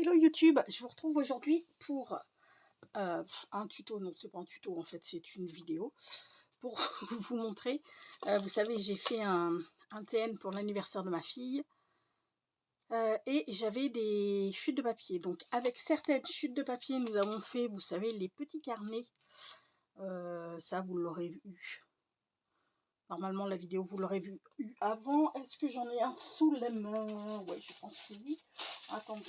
Hello YouTube, je vous retrouve aujourd'hui pour un tuto. Non, c'est pas un tuto en fait, c'est une vidéo pour vous montrer. Vous savez, j'ai fait un TN pour l'anniversaire de ma fille et j'avais des chutes de papier. Donc avec certaines chutes de papier, nous avons fait, vous savez, les petits carnets. Ça, vous l'aurez vu. Normalement, la vidéo, vous l'aurez vu avant. Est-ce que j'en ai un sous la main? Oui, je pense que oui. Attendez.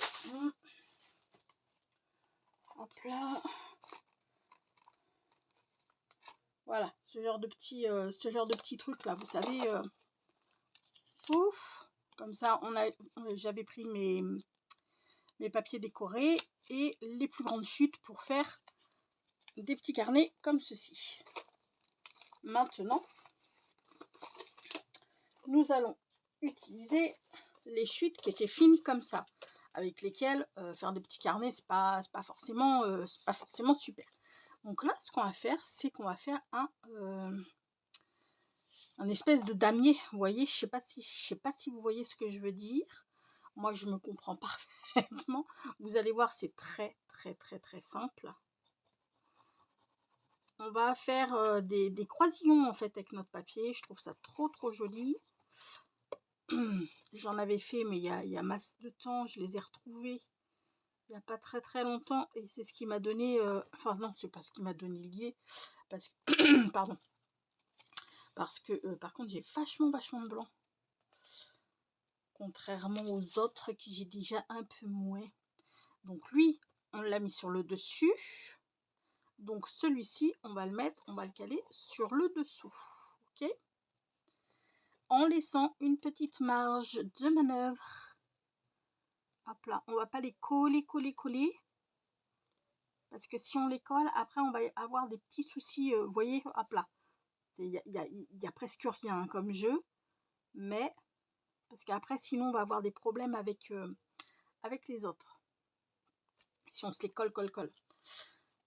Hop là. Voilà, ce genre de petits trucs là, vous savez, pouf, comme ça, j'avais pris mes papiers décorés et les plus grandes chutes pour faire des petits carnets comme ceci. Maintenant, nous allons utiliser les chutes qui étaient fines comme ça, avec lesquelles faire des petits carnets, c'est pas forcément super. Donc là, ce qu'on va faire, c'est qu'on va faire un espèce de damier, vous voyez, je sais pas si vous voyez ce que je veux dire. Moi, je me comprends parfaitement. Vous allez voir, c'est très simple. On va faire des croisillons en fait avec notre papier. Je trouve ça trop joli. J'en avais fait, mais il y a masse de temps. Je les ai retrouvés il n'y a pas très longtemps et c'est ce qui m'a donné. Enfin non, c'est pas ce qui m'a donné l'idée, parce que pardon. Parce que par contre, j'ai vachement de blanc. Contrairement aux autres qui j'ai déjà un peu moins. Donc lui, on l'a mis sur le dessus. Donc celui-ci, on va le caler sur le dessous. Ok, en laissant une petite marge de manœuvre. Hop là, on va pas les coller. Parce que si on les colle, après on va avoir des petits soucis. Vous voyez, hop là. Il y a presque rien comme jeu. Mais, parce qu'après, sinon, on va avoir des problèmes avec les autres. Si on se les colle.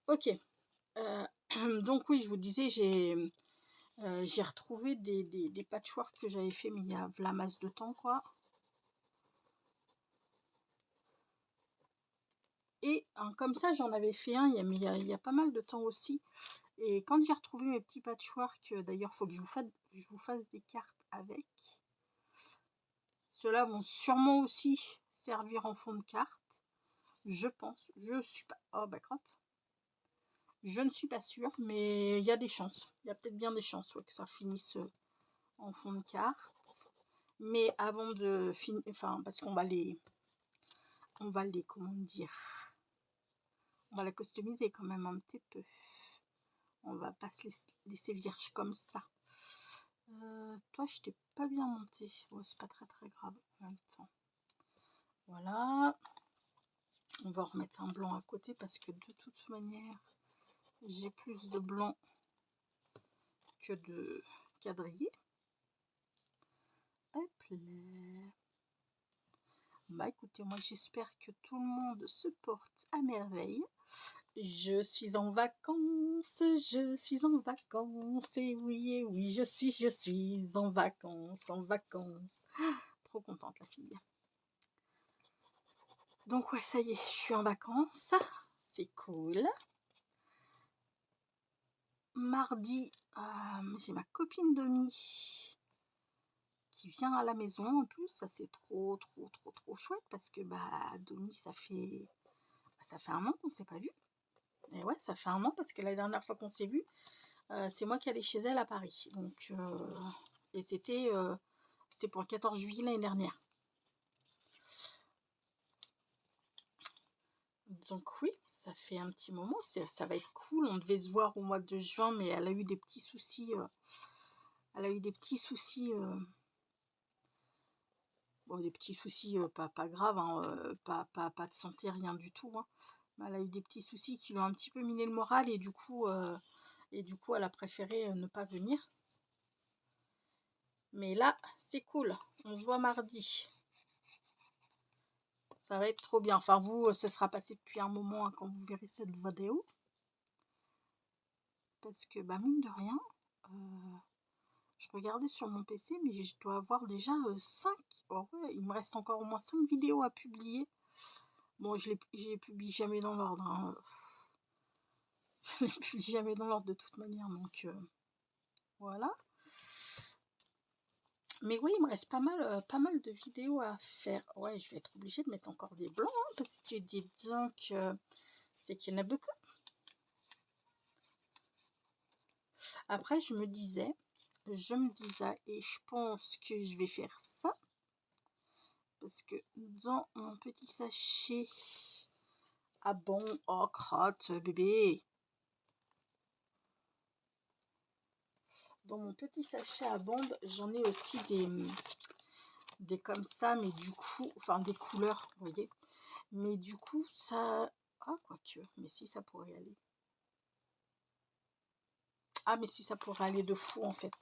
Ok. Donc oui, je vous disais, j'ai retrouvé des patchworks que j'avais fait, mais il y a la masse de temps, quoi. Et comme ça, j'en avais fait un, il y a pas mal de temps aussi. Et quand j'ai retrouvé mes petits patchworks, d'ailleurs, il faut que je vous fasse des cartes avec. Ceux-là vont sûrement aussi servir en fond de carte. Je pense. Je suis pas... Oh, bah, crotte. Je ne suis pas sûre, mais il y a des chances. Il y a peut-être bien des chances que ça finisse en fond de carte. Mais avant de finir... Enfin, parce qu'on va les... Comment dire... On va la customiser quand même un petit peu. On va pas se laisser vierge comme ça. Toi, je t'ai pas bien monté. Oh, c'est pas très grave en même temps. Voilà. On va remettre un blanc à côté parce que de toute manière, j'ai plus de blanc que de quadrillé. Hop là. Bah écoutez, moi j'espère que tout le monde se porte à merveille. Je suis en vacances, et oui, je suis en vacances. Trop contente la fille. Donc ouais, ça y est, je suis en vacances, c'est cool. Mardi, j'ai ma copine Domi qui vient à la maison en plus, ça c'est trop chouette parce que bah Domi, ça fait un an qu'on s'est pas vu. Et ouais, ça fait un an parce que la dernière fois qu'on s'est vu, c'est moi qui allais chez elle à Paris. Donc, et c'était pour le 14 juillet l'année dernière. Donc oui, ça fait un petit moment, ça va être cool. On devait se voir au mois de juin, mais elle a eu des petits soucis. Bon, des petits soucis pas graves, hein, pas de santé, rien du tout. Hein. Elle a eu des petits soucis qui lui ont un petit peu miné le moral et du coup, elle a préféré ne pas venir. Mais là, c'est cool. On se voit mardi. Ça va être trop bien. Enfin, vous, ce sera passé depuis un moment hein, quand vous verrez cette vidéo. Parce que, bah, mine de rien, je regardais sur mon PC, mais je dois avoir déjà 5. Oh ouais, il me reste encore au moins 5 vidéos à publier. Bon, je les publie jamais dans l'ordre. Hein. Je les publie jamais dans l'ordre de toute manière. Donc, voilà. Mais oui, il me reste pas mal de vidéos à faire. Ouais, je vais être obligée de mettre encore des blancs. Hein, parce que dis donc, c'est qu'il y en a beaucoup. Après, je me disais, et je pense que je vais faire ça. Parce que dans mon petit sachet à bon, oh crotte, bébé. Dans mon petit sachet à bande, j'en ai aussi des comme ça, mais du coup, enfin des couleurs, vous voyez. Mais du coup, ça... Ah, quoique, mais si ça pourrait aller. Ah, mais si ça pourrait aller de fou, en fait.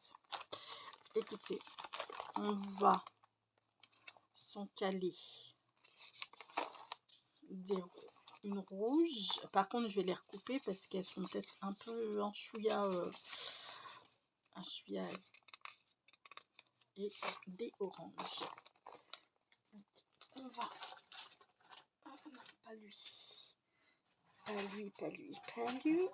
Écoutez, on va s'en caler une rouge. Par contre, je vais les recouper parce qu'elles sont peut-être un peu un chouïa et des oranges. On va... Ah, non, pas lui. Pas lui, pas lui, pas lui.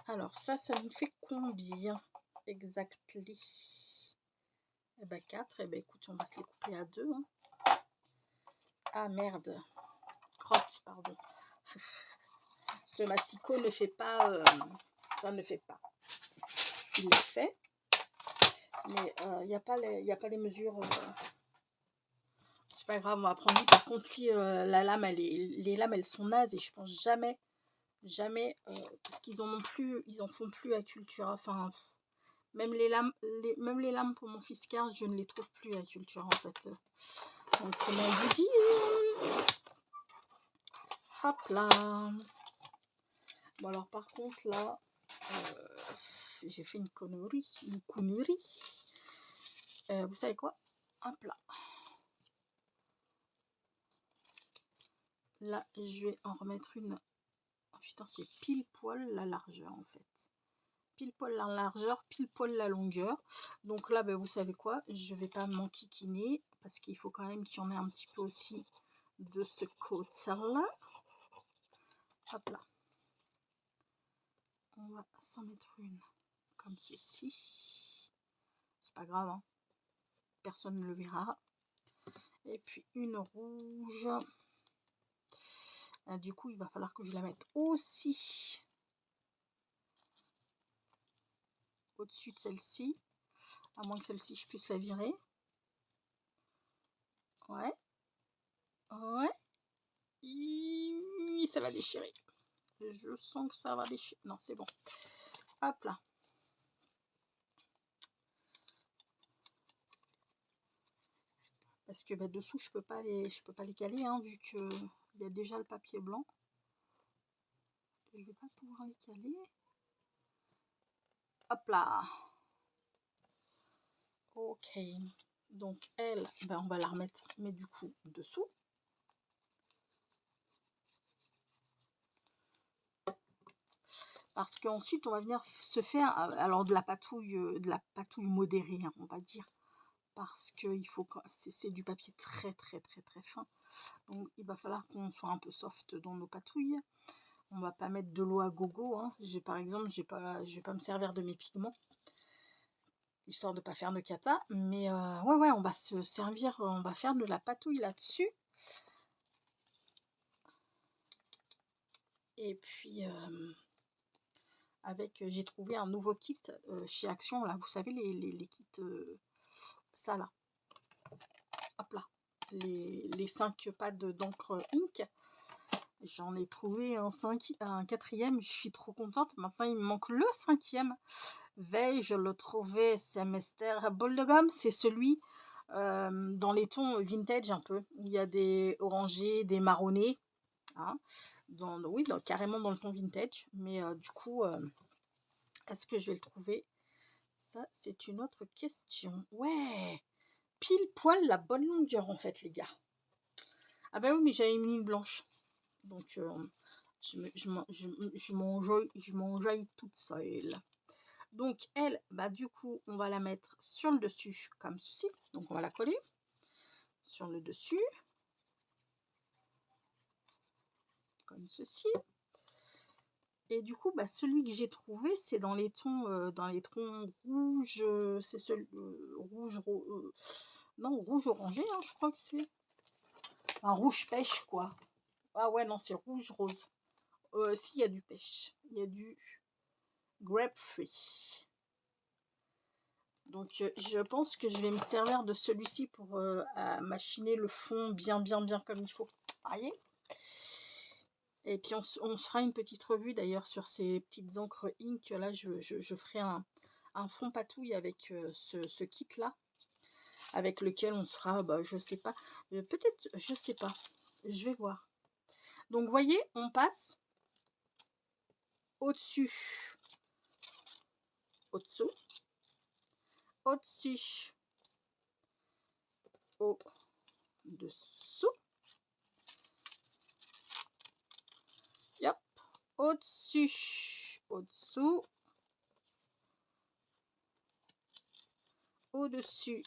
Alors, ça nous fait combien exactement? Eh ben 4. Eh ben écoute, on va se les couper à 2. Hein. Ah merde. Crotte, pardon. Ce massicot ne fait pas... ça ne fait pas. Il le fait. Mais il n'y a pas les mesures... c'est pas grave, on va prendre lui. Par contre, lui, la lame, les lames, elles sont nazes. Et je pense jamais... parce qu'ils en font plus à Culture. Enfin... Même les lames pour mon fils Carl, je ne les trouve plus à Culture en fait. Donc comment vous dire? Hop là. Bon alors par contre là, j'ai fait une connerie. Vous savez quoi? Hop là. Là je vais en remettre une. Oh putain, c'est pile poil la largeur en fait. Pile poil la largeur, pile poil la longueur. Donc là, ben, vous savez quoi, je vais pas m'enquiquiner parce qu'il faut quand même qu'il y en ait un petit peu aussi de ce côté-là. Hop là. On va s'en mettre une comme ceci. C'est pas grave, hein. Personne ne le verra. Et puis une rouge. Du coup, il va falloir que je la mette aussi au-dessus de celle-ci. À moins que celle-ci, je puisse la virer. Ouais. Ouais. Ça va déchirer. Je sens que ça va déchirer. Non, c'est bon. Hop là. Parce que bah, dessous, je peux pas les caler, hein, vu que il y a déjà le papier blanc. Je vais pas pouvoir les caler. Hop là. Ok. Donc elle, ben, on va la remettre, mais du coup dessous. Parce qu'ensuite on va venir se faire alors de la patouille modérée, hein, on va dire. Parce que il faut, c'est du papier très fin. Donc il va falloir qu'on soit un peu soft dans nos patouilles. On va pas mettre de l'eau à gogo. Hein. Par exemple, je vais pas me servir de mes pigments. Histoire de pas faire de cata. Mais ouais, on va se servir, on va faire de la patouille là-dessus. Et puis j'ai trouvé un nouveau kit chez Action, là, vous savez, les kits, ça là, hop là, les 5 pads d'encre Ink. J'en ai trouvé un 4e, je suis trop contente. Maintenant, il me manque le 5e. Veille, je le trouvais, c'est Mr. Bol de gomme, c'est celui dans les tons vintage un peu. Il y a des orangés, des marronnés. Hein, oui, carrément dans le ton vintage. Mais du coup, est-ce que je vais le trouver? Ça, c'est une autre question. Ouais, pile poil la bonne longueur en fait, les gars. Ah bah oui, mais j'avais mis une blanche. Donc, je m'enjaille toute seule. Donc elle, bah du coup, on va la mettre sur le dessus comme ceci. Donc on va la coller sur le dessus comme ceci. Et du coup, bah, celui que j'ai trouvé, c'est dans les tons rouges, c'est celui non, rouge orangé, hein, je crois que c'est un rouge pêche, quoi. Ah ouais, non, c'est rouge rose. Si, il y a du pêche, il y a du grapefruit. Donc je pense que je vais me servir de celui-ci pour machiner le fond bien comme il faut. Voyez. Et puis on se fera une petite revue d'ailleurs sur ces petites encres ink. Là je ferai un fond patouille avec ce kit là, avec lequel on sera, bah, je sais pas, peut-être, je sais pas, je vais voir. Donc vous voyez, on passe au-dessus, au-dessous, au-dessus, au-dessous, yep, au-dessus, au-dessous, au-dessus,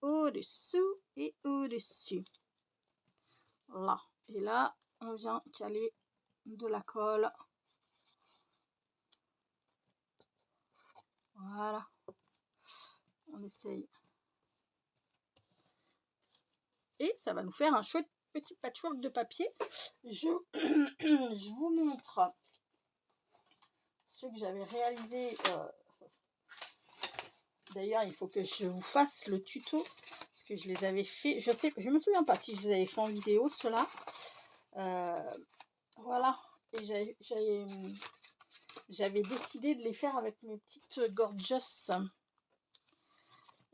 au-dessous et au-dessus. Là. Et là, on vient caler de la colle. Voilà. On essaye. Et ça va nous faire un chouette petit patchwork de papier. Je vous montre ce que j'avais réalisé. D'ailleurs, il faut que je vous fasse le tuto. Parce que je les avais fait. Je me souviens pas si je les avais fait en vidéo, ceux-là. Voilà. Et j'avais décidé de les faire avec mes petites gorgeous.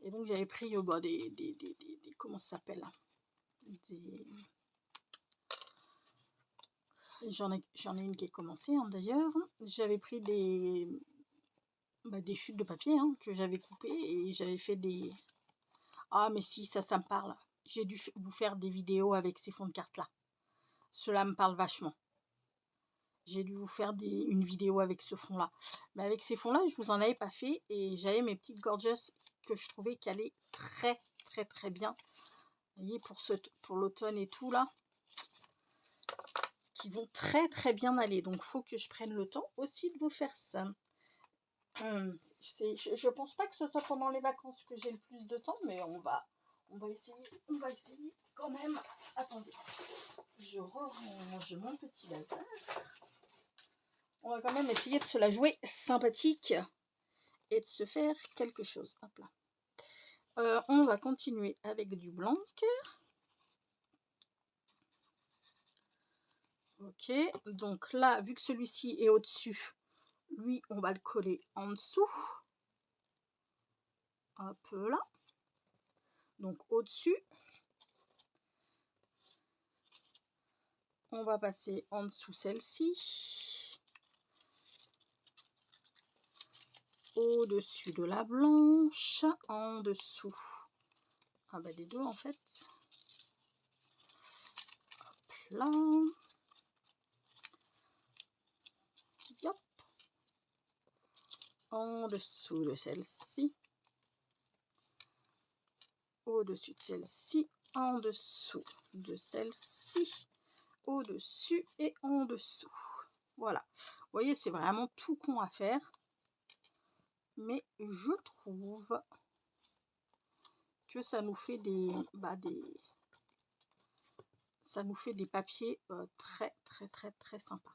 Et donc j'avais pris bah, des comment ça s'appelle, j'en ai une qui est commencée, hein, d'ailleurs. J'avais pris des chutes de papier, hein, que j'avais coupées et j'avais fait des... Ah mais si, ça me parle. J'ai dû vous faire des vidéos avec ces fonds de carte là. Cela me parle vachement. J'ai dû vous faire une vidéo avec ce fond là. Mais avec ces fonds là, je vous en avais pas fait. Et j'avais mes petites gorgeous que je trouvais qu'elle allaient très bien. Vous voyez, pour l'automne et tout là, qui vont très bien aller. Donc faut que je prenne le temps aussi de vous faire ça. Je pense pas que ce soit pendant les vacances que j'ai le plus de temps, mais on va essayer quand même. Attendez, je range mon petit bazar. On va quand même essayer de se la jouer sympathique et de se faire quelque chose. Hop là. On va continuer avec du blanc. Ok, donc là, vu que celui-ci est au-dessus, lui, on va le coller en dessous. Un peu là. Donc au-dessus. On va passer en dessous celle-ci. Au-dessus de la blanche. En dessous. Ah bah des deux en fait. Hop là. Yop. En dessous de celle-ci. Au-dessus de celle-ci. En dessous de celle-ci. Au-dessus et en dessous. Voilà. Vous voyez, c'est vraiment tout con à faire. Mais je trouve que ça nous fait ça nous fait des papiers très sympas.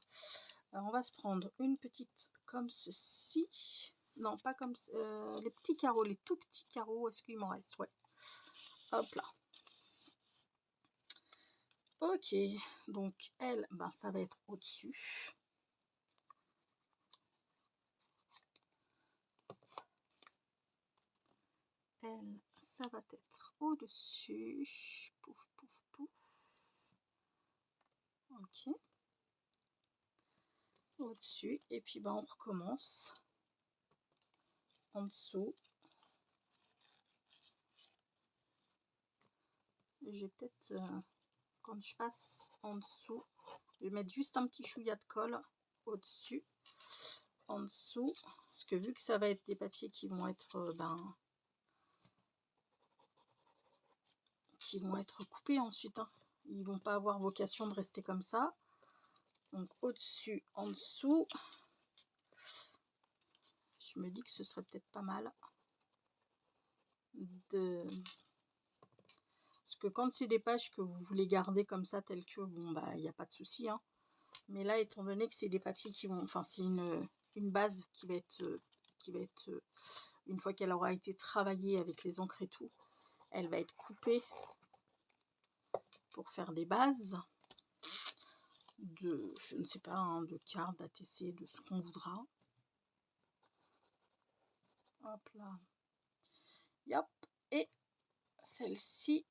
Alors on va se prendre une petite comme ceci. Non, pas comme les petits carreaux, les tout petits carreaux. Est-ce qu'il m'en reste? Ouais. Hop là. Ok, donc elle, ben, ça va être au-dessus. Elle, ça va être au-dessus. Pouf. Ok. Au-dessus. Et puis ben, on recommence. En dessous. Je vais peut-être, quand je passe en dessous, je vais mettre juste un petit chouïa de colle au-dessus en dessous, parce que vu que ça va être des papiers qui vont être coupés ensuite, hein. Ils vont pas avoir vocation de rester comme ça. Donc au-dessus, en dessous, je me dis que ce serait peut-être pas mal de... Parce que quand c'est des pages que vous voulez garder comme ça, telles que, bon, bah, il n'y a pas de souci, hein. Mais là, étant donné que c'est des papiers qui vont... Enfin, c'est une base qui va être... une fois qu'elle aura été travaillée avec les encres et tout, elle va être coupée pour faire des bases de, je ne sais pas, hein, de cartes, d'ATC, de ce qu'on voudra. Hop là. Yop. Et celle-ci.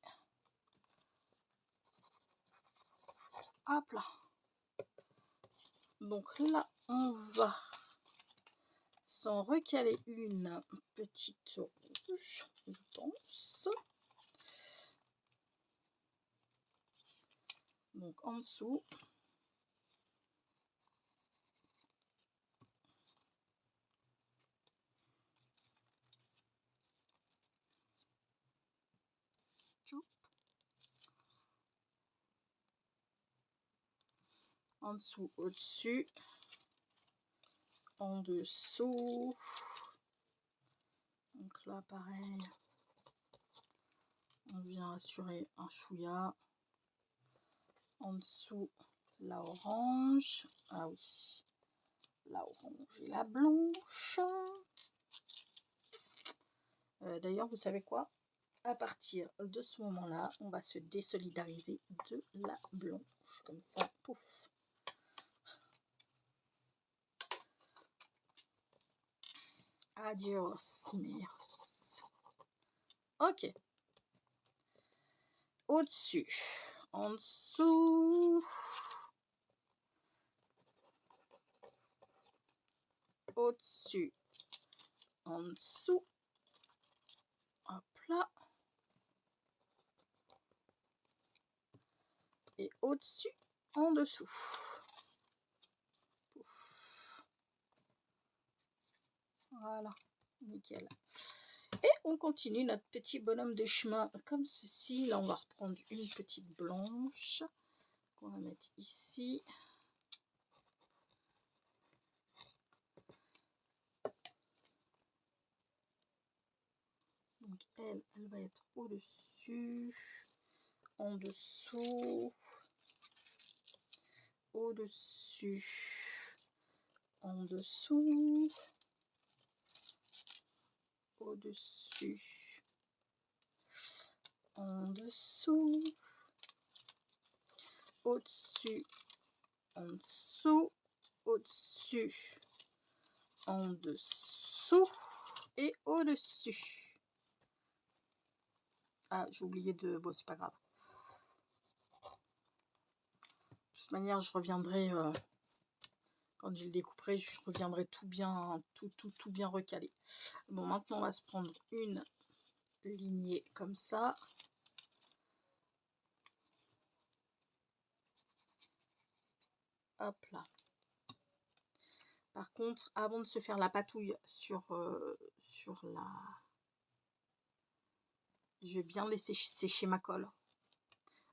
Hop là. Donc là, on va s'en recaler une petite rouge, je pense. Donc en dessous. En dessous, au-dessus, en dessous. Donc là, pareil, on vient assurer un chouïa. En dessous, la orange. Ah oui, la orange et la blanche. D'ailleurs, vous savez quoi? À partir de ce moment-là, on va se désolidariser de la blanche. Comme ça, pouf. Adios, merci. Ok. Au-dessus, en dessous, au-dessus, en dessous, hop là, et au-dessus, en dessous. Pouf. Voilà, nickel. Et on continue notre petit bonhomme de chemin comme ceci. Là, on va reprendre une petite blanche qu'on va mettre ici. Donc, elle va être au-dessus, en dessous, au-dessus, en dessous, au-dessus, en dessous, au-dessus, en dessous, au-dessus, en dessous et au-dessus. Ah, j'ai oublié de... Bon, c'est pas grave. De toute manière, je reviendrai... quand je le découperai, je reviendrai tout bien, tout bien recalé. Bon, maintenant, on va se prendre une lignée comme ça. Hop là. Par contre, avant de se faire la patouille sur la... Je vais bien laisser sécher ma colle.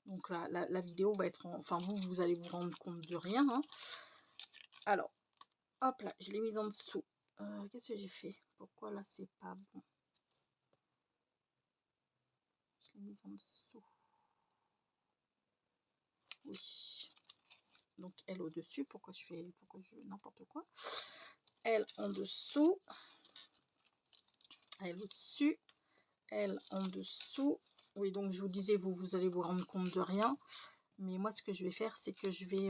Donc la vidéo va être... Enfin, vous allez vous rendre compte de rien. Hein. Alors, hop là, je l'ai mise en dessous. Qu'est-ce que j'ai fait? Pourquoi là, c'est pas bon? Je l'ai mise en dessous. Oui. Donc, elle au-dessus. Pourquoi je n'importe quoi? Elle en dessous. Elle au-dessus. Elle en dessous. Oui, donc je vous disais, vous allez vous rendre compte de rien. Mais moi, ce que je vais faire, c'est que je vais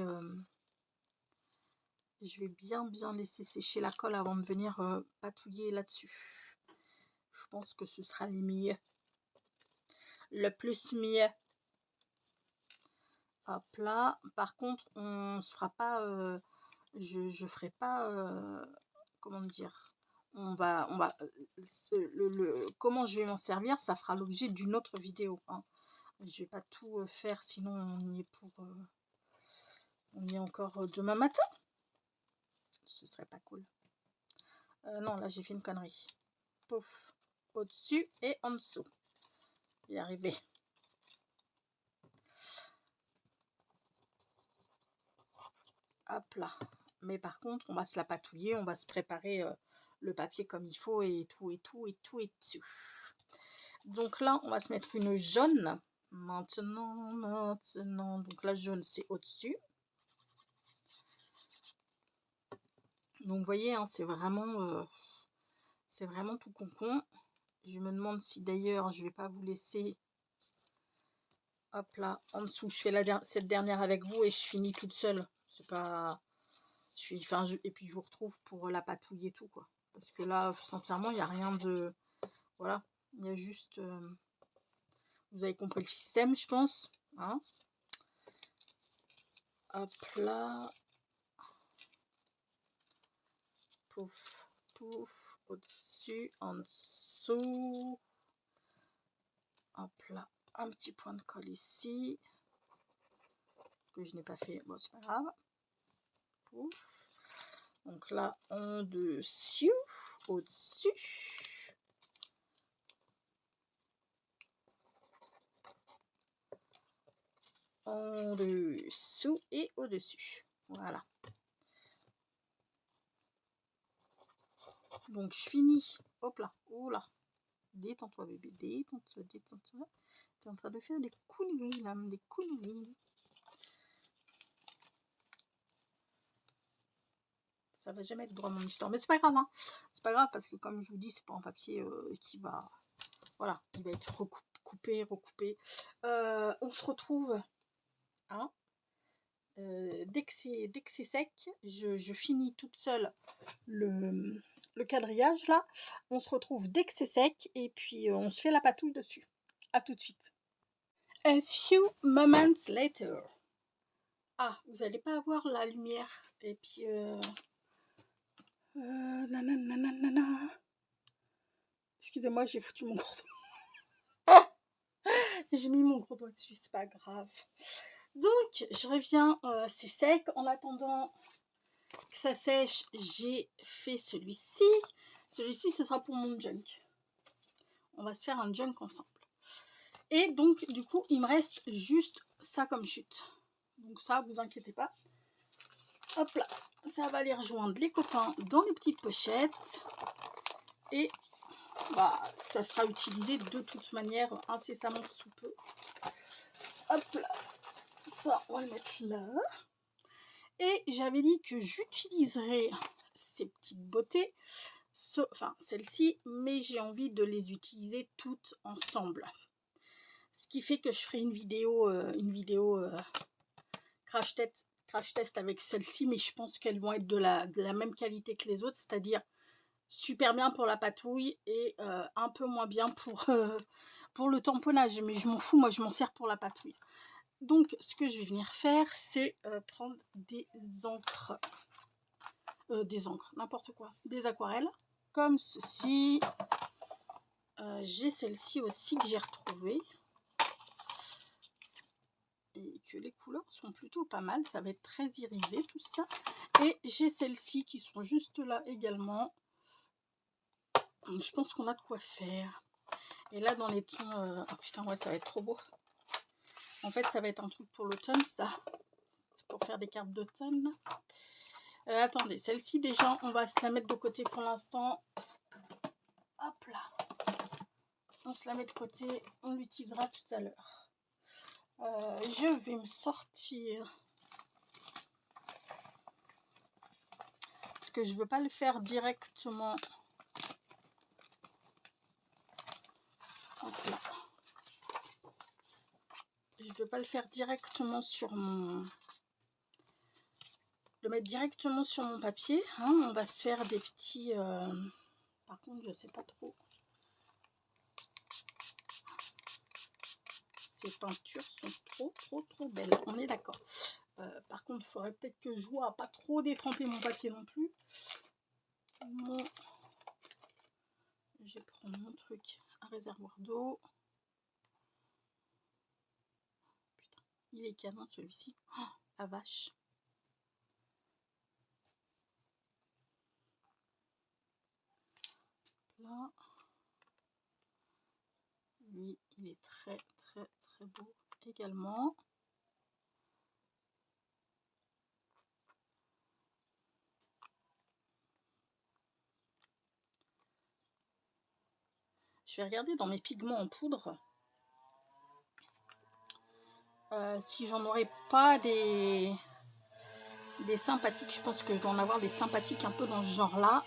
bien laisser sécher la colle avant de venir patouiller là-dessus. Je pense que ce sera le mieux. Le plus mieux. Hop là. Par contre, on se fera pas... je ferai pas... comment dire? On va comment je vais m'en servir, ça fera l'objet d'une autre vidéo. Hein. Je vais pas tout faire, sinon on y est pour... on y est encore demain matin. Ce serait pas cool. Non, là j'ai fait une connerie. Pouf, au-dessus et en dessous. Je vais y arriver. Hop là. Mais par contre, on va se la patouiller, on va se préparer le papier comme il faut et tout dessus. Donc là, on va se mettre une jaune. Maintenant. Donc la jaune, c'est au-dessus. Donc vous voyez, hein, c'est vraiment tout concon. Je me demande si d'ailleurs, je vais pas vous laisser. Hop là, en dessous, je fais cette dernière avec vous et je finis toute seule. C'est pas... et puis je vous retrouve pour la patouille et tout, quoi. Parce que là, sincèrement, il n'y a rien de... Voilà, il y a juste... Vous avez compris le système, je pense. Hein, hop là. Pouf, pouf. Au-dessus, en dessous. Hop là. Un petit point de colle ici. Que je n'ai pas fait. Bon, c'est pas grave. Pouf. Donc là, en dessus. Au-dessus. En dessous et au-dessus. Voilà. Donc je finis. Hop là. Oh là. Détends-toi bébé. Détends-toi. Détends-toi. Tu es en train de faire des conneries là. Des conneries. Ça va jamais être droit mon histoire. Mais c'est pas grave. Hein. C'est pas grave parce que comme je vous dis, c'est pas un papier qui va... Voilà. Il va être recoupé. On se retrouve... Hein, dès que c'est sec, je finis toute seule le quadrillage là. On se retrouve dès que c'est sec et puis on se fait la patouille dessus. À tout de suite. A few moments later. Ah, vous n'allez pas avoir la lumière. Et puis nanana. Excusez-moi, j'ai foutu mon gros doigt. J'ai mis mon gros doigt dessus, c'est pas grave. Donc, je reviens, c'est sec. En attendant que ça sèche, j'ai fait celui-ci. Celui-ci, ce sera pour mon junk. On va se faire un junk ensemble. Et donc, du coup, il me reste juste ça comme chute. Donc ça, vous inquiétez pas. Hop là, ça va aller rejoindre les copains dans les petites pochettes. Et bah, ça sera utilisé de toute manière incessamment sous peu. Hop là, ça, on va le mettre là. Et j'avais dit que j'utiliserais ces petites beautés, enfin celle-ci, mais j'ai envie de les utiliser toutes ensemble. Ce qui fait que je ferai une vidéo crash test avec celle-ci, mais je pense qu'elles vont être de la même qualité que les autres, c'est-à-dire super bien pour la patouille et un peu moins bien pour le tamponnage. Mais je m'en fous, moi je m'en sers pour la patouille. Donc ce que je vais venir faire, c'est prendre des encres, n'importe quoi, des aquarelles, comme ceci. J'ai celle-ci aussi que j'ai retrouvée. Et que les couleurs sont plutôt pas mal, ça va être très irisé tout ça. Et j'ai celles-ci qui sont juste là également. Donc, je pense qu'on a de quoi faire. Et là dans les tons, oh putain ouais, ça va être trop beau. En fait ça va être un truc pour l'automne, ça. C'est pour faire des cartes d'automne. Attendez, celle-ci déjà on va se la mettre de côté pour l'instant. Hop là, on se la met de côté, on l'utilisera tout à l'heure. Je vais me sortir, parce que je veux pas le faire directement. Hop là. Je veux pas le faire directement sur mon... Le mettre directement sur mon papier. Hein, on va se faire des petits... Par contre, je sais pas trop. Ces peintures sont trop belles. On est d'accord. Par contre, il faudrait peut-être que je vois à pas trop détremper mon papier non plus. Je vais prendre mon truc, un réservoir d'eau. Putain, il est canon celui-ci. Oh, la vache. Là. Lui, il est très beau également. Je vais regarder dans mes pigments en poudre si j'en aurais pas des sympathiques. Je pense que je dois en avoir des sympathiques un peu dans ce genre là.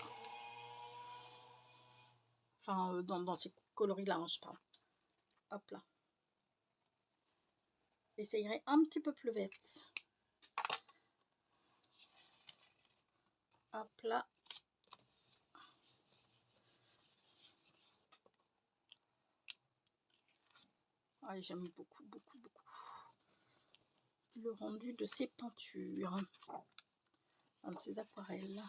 Enfin dans ces coloris là, hein, je parle. Hop là. Et ça irait un petit peu plus vite. Hop là. Ah, j'aime beaucoup le rendu de ces peintures, de ces aquarelles.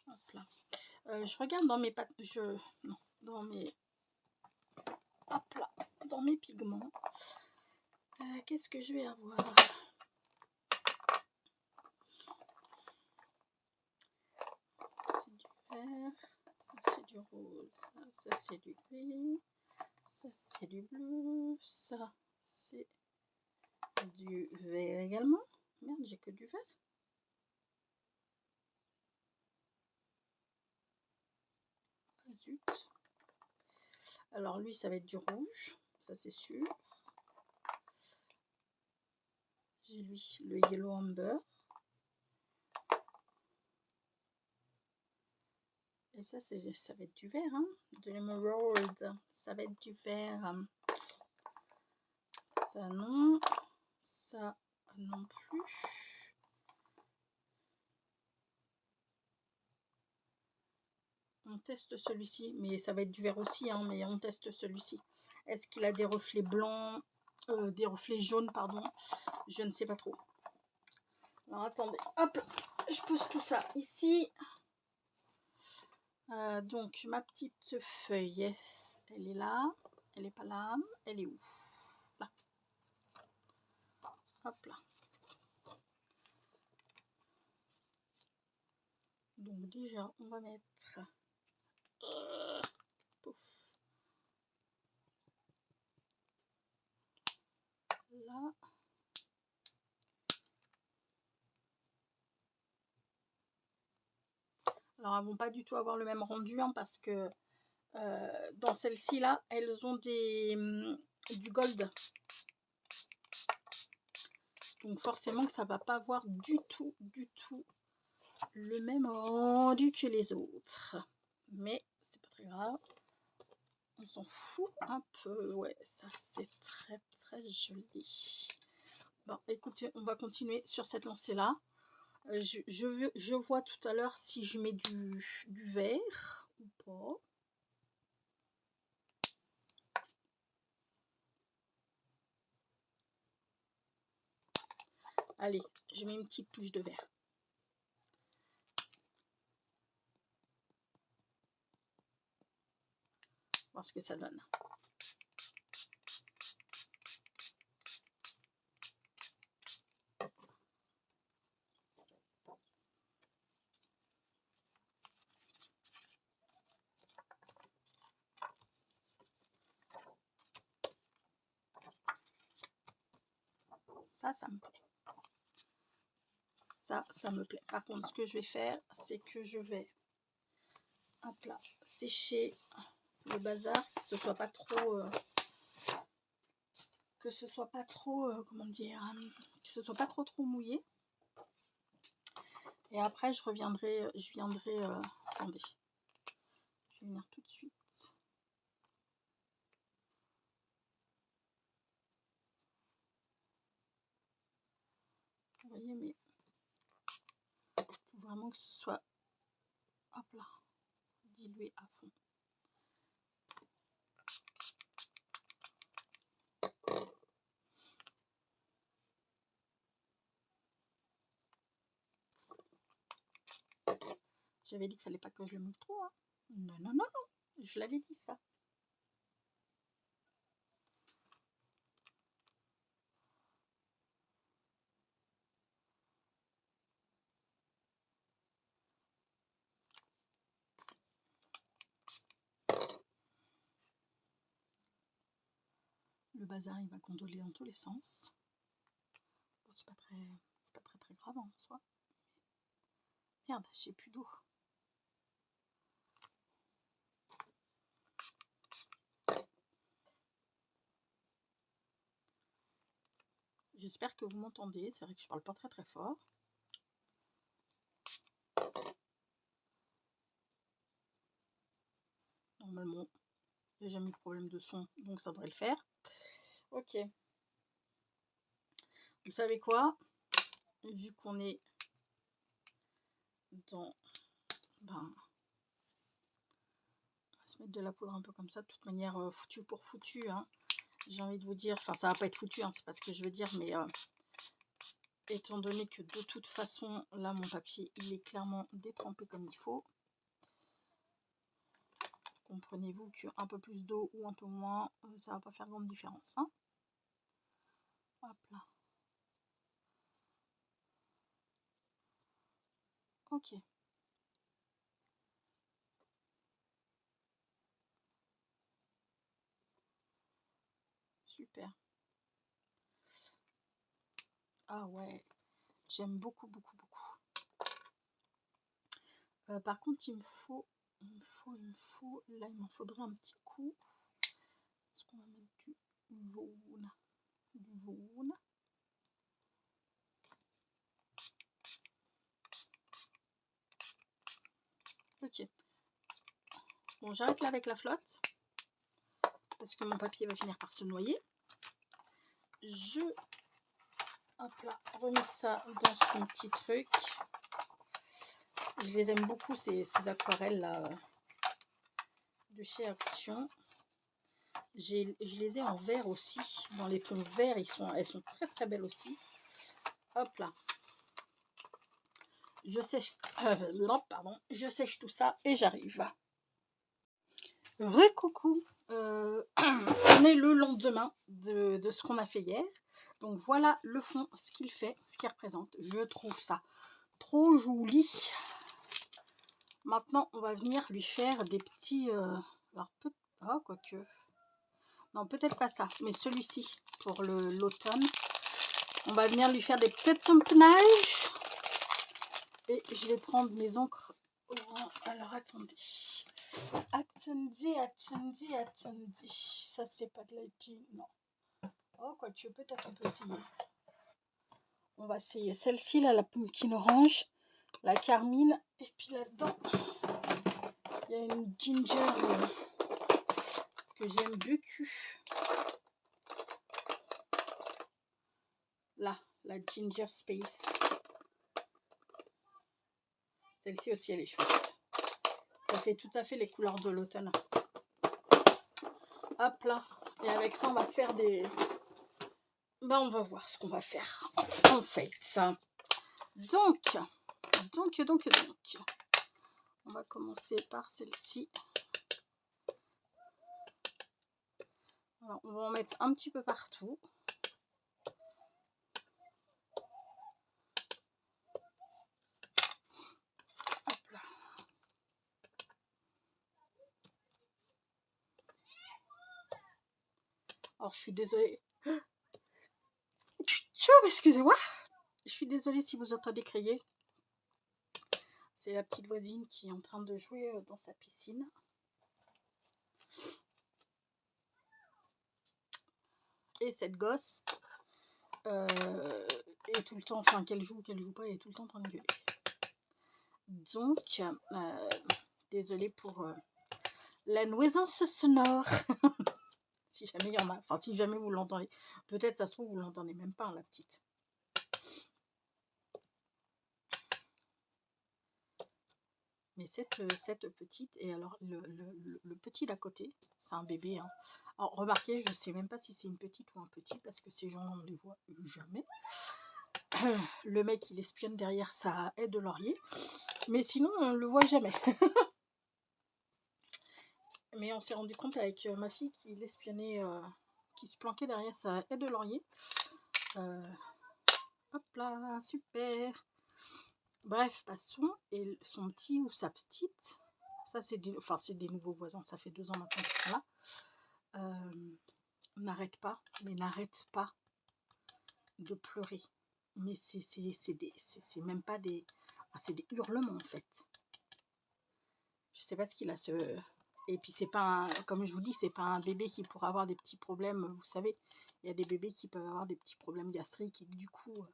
Hop là. Je regarde dans mes dans mes hop là, dans mes pigments. Qu'est-ce que je vais avoir? C'est du vert, ça c'est du rose, ça c'est du gris, ça c'est du bleu, ça c'est du vert également. Merde, j'ai que du vert. Ah, zut. Alors lui, ça va être du rouge, ça c'est sûr. J'ai lui le Yellow Amber. Et ça va être du vert, hein, de l'émeraude. Ça va être du vert. Ça non. Ça non plus. On teste celui-ci, mais ça va être du vert aussi, hein, mais on teste celui-ci. Est-ce qu'il a des reflets blancs, des reflets jaunes, pardon? Je ne sais pas trop. Alors attendez, hop, je pose tout ça ici. Donc ma petite feuille, yes, elle est là. Elle n'est pas là. Elle est où? Là. Hop là. Donc déjà, on va mettre pouf, là. Alors, elles vont pas du tout avoir le même rendu, hein, parce que dans celle-ci là, elles ont du gold. Donc forcément que ça va pas avoir du tout le même rendu que les autres. Mais c'est pas très grave. On s'en fout un peu. Ouais, ça c'est très joli. Bon, écoutez, on va continuer sur cette lancée-là. Je vois tout à l'heure si je mets du vert ou pas. Allez, je mets une petite touche de vert. Voir ce que ça donne. Ça me plaît. Ça me plaît. Par contre, ce que je vais faire, c'est que je vais hop là, sécher le bazar, que ce soit pas trop comment dire, que ce soit pas trop mouillé. Et après je viendrai attendez, je vais venir tout de suite. Vous voyez, mais il faut vraiment que ce soit hop là, dilué à fond. J'avais dit qu'il fallait pas que je le mouille trop, hein. Non, je l'avais dit ça. bazar il va gondoler dans tous les sens. Bon, c'est pas très grave en soi. Merde, j'ai plus d'eau. J'espère que vous m'entendez. C'est vrai que je parle pas très fort. Normalement, j'ai jamais eu de problème de son, donc ça devrait le faire. Ok. Vous savez quoi? Vu qu'on est dans... Ben, on va se mettre de la poudre un peu comme ça. De toute manière, foutu pour foutu. Hein. J'ai envie de vous dire... Enfin, ça va pas être foutu, hein, c'est pas ce que je veux dire, mais... étant donné que de toute façon, là, mon papier, il est clairement détrempé comme il faut. Comprenez-vous qu'un peu plus d'eau ou un peu moins, ça va pas faire grande différence. Hein. Hop là. Ok. Super. Ah ouais. J'aime beaucoup. Par contre, il me faut... Là, il m'en faudrait un petit coup. Est-ce qu'on va mettre du jaune? Du jaune. Ok. Bon, j'arrête là avec la flotte. Parce que mon papier va finir par se noyer. Je... Hop là, remets ça dans son petit truc. Je les aime beaucoup, ces aquarelles là de chez Action. Je les ai en vert aussi. Dans les tons verts, elles sont très belles aussi. Hop là. Je sèche, je sèche tout ça et j'arrive. Recoucou. On est le lendemain de ce qu'on a fait hier. Donc voilà le fond, ce qu'il fait, ce qu'il représente. Je trouve ça trop joli. Maintenant, on va venir lui faire des petits... alors, oh, quoique... Non, peut-être pas ça, mais celui-ci, pour l'automne. On va venir lui faire des petits empennages. Et je vais prendre mes encres orange. Alors, attendez. Attendez. Ça, c'est pas de la jean, non. Oh, quoique, peut-être on peut essayer. On va essayer celle-ci, là, la pumpkin orange, la carmine. Et puis là-dedans, il y a une ginger que j'aime beaucoup. Là, la ginger space. Celle-ci aussi, elle est chouette. Ça fait tout à fait les couleurs de l'automne. Hop là. Et avec ça, on va se faire des... Ben, on va voir ce qu'on va faire en fait. Donc, on va commencer par celle-ci. Alors, on va en mettre un petit peu partout. Hop là. Alors, je suis désolée. Excusez-moi. Je suis désolée si vous entendez crier. C'est la petite voisine qui est en train de jouer dans sa piscine. Et cette gosse est tout le temps, enfin qu'elle joue pas, elle est tout le temps en train de gueuler. Donc, désolée pour la nuisance sonore. Si jamais il y en a, enfin si jamais vous l'entendez. Peut-être ça se trouve vous l'entendez même pas, hein, la petite. Mais cette petite, et alors le petit d'à côté, c'est un bébé. Hein. Alors remarquez, je ne sais même pas si c'est une petite ou un petit, parce que ces gens, on ne les voit jamais. Le mec, il espionne derrière sa haie de laurier. Mais sinon, on ne le voit jamais. Mais on s'est rendu compte avec ma fille qu'il espionnait, qui se planquait derrière sa haie de laurier. Hop là, super. Bref, passons. Et son petit ou sa petite, ça c'est des nouveaux voisins, ça fait 2 ans maintenant qu'ils sont là. n'arrête pas, mais n'arrête pas de pleurer. Mais c'est même pas des... c'est des hurlements en fait. Je sais pas ce qu'il a ce... Et puis c'est pas, comme je vous dis, c'est pas un bébé qui pourra avoir des petits problèmes. Vous savez, il y a des bébés qui peuvent avoir des petits problèmes gastriques et que du coup,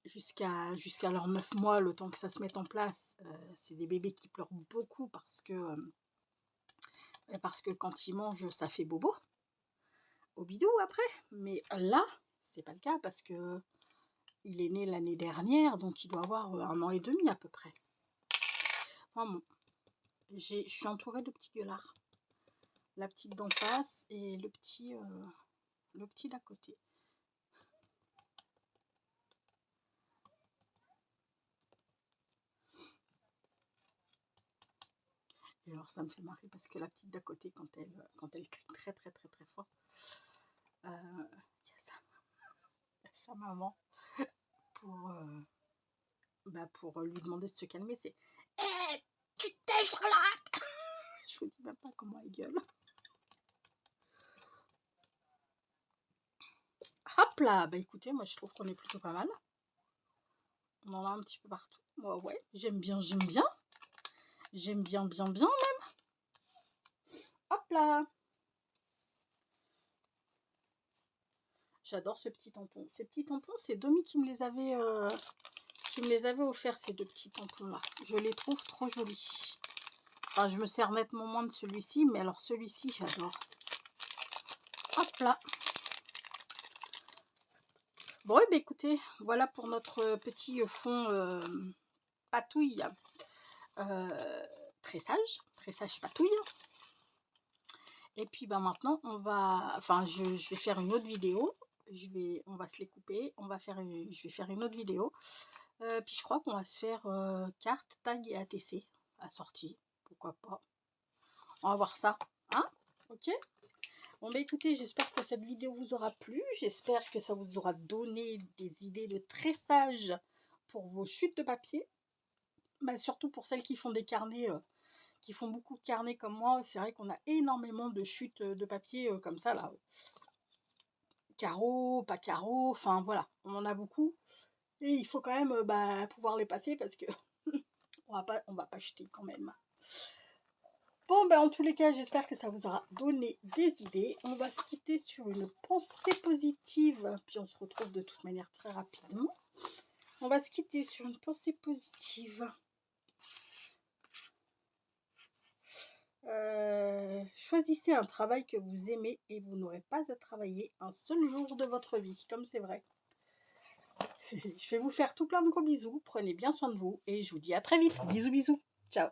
jusqu'à leurs 9 mois, le temps que ça se mette en place, c'est des bébés qui pleurent beaucoup parce que quand ils mangent, ça fait bobo au bidou après. Mais là, c'est pas le cas parce que il est né l'année dernière, donc il doit avoir 1 an et demi à peu près. Enfin bon, je suis entourée de petits gueulards. La petite d'en face et le petit d'à côté. Et alors ça me fait marrer parce que la petite d'à côté, quand elle crie très très très très fort, il y a sa maman pour lui demander de se calmer, c'est « Hé, tu t'es Charlotte !» Je vous dis même pas comment elle gueule. Hop là, bah écoutez, moi je trouve qu'on est plutôt pas mal. On en a un petit peu partout. Moi ouais, j'aime bien. J'aime bien même. Hop là. J'adore ce petit tampon. Ces petits tampons, c'est Domi qui me les avait offerts, ces 2 petits tampons là. Je les trouve trop jolis. Enfin, je me sers nettement moins de celui-ci, mais alors celui-ci, j'adore. Hop là. Bon, et bien écoutez, voilà pour notre petit fond patouille. Tressage patouille. Et puis ben maintenant on va, enfin je vais faire une autre vidéo. On va se les couper. Je vais faire une autre vidéo. Puis je crois qu'on va se faire carte, tag et ATC assortie. Pourquoi pas. On va voir ça. Hein? Ok? Bon bah écoutez, j'espère que cette vidéo vous aura plu. J'espère que ça vous aura donné des idées de tressage pour vos chutes de papier. Bah, surtout pour celles qui font des carnets, qui font beaucoup de carnets comme moi. C'est vrai qu'on a énormément de chutes de papier comme ça là. Carreaux, pas carreaux, enfin voilà, on en a beaucoup. Et il faut quand même pouvoir les passer parce que on va pas jeter quand même. Bon, ben en tous les cas, j'espère que ça vous aura donné des idées. On va se quitter sur une pensée positive, puis on se retrouve de toute manière très rapidement. On va se quitter sur une pensée positive. Choisissez un travail que vous aimez et vous n'aurez pas à travailler un seul jour de votre vie, comme c'est vrai. Je vais vous faire tout plein de gros bisous. Prenez bien soin de vous et je vous dis à très vite. Bisous, bisous. Ciao.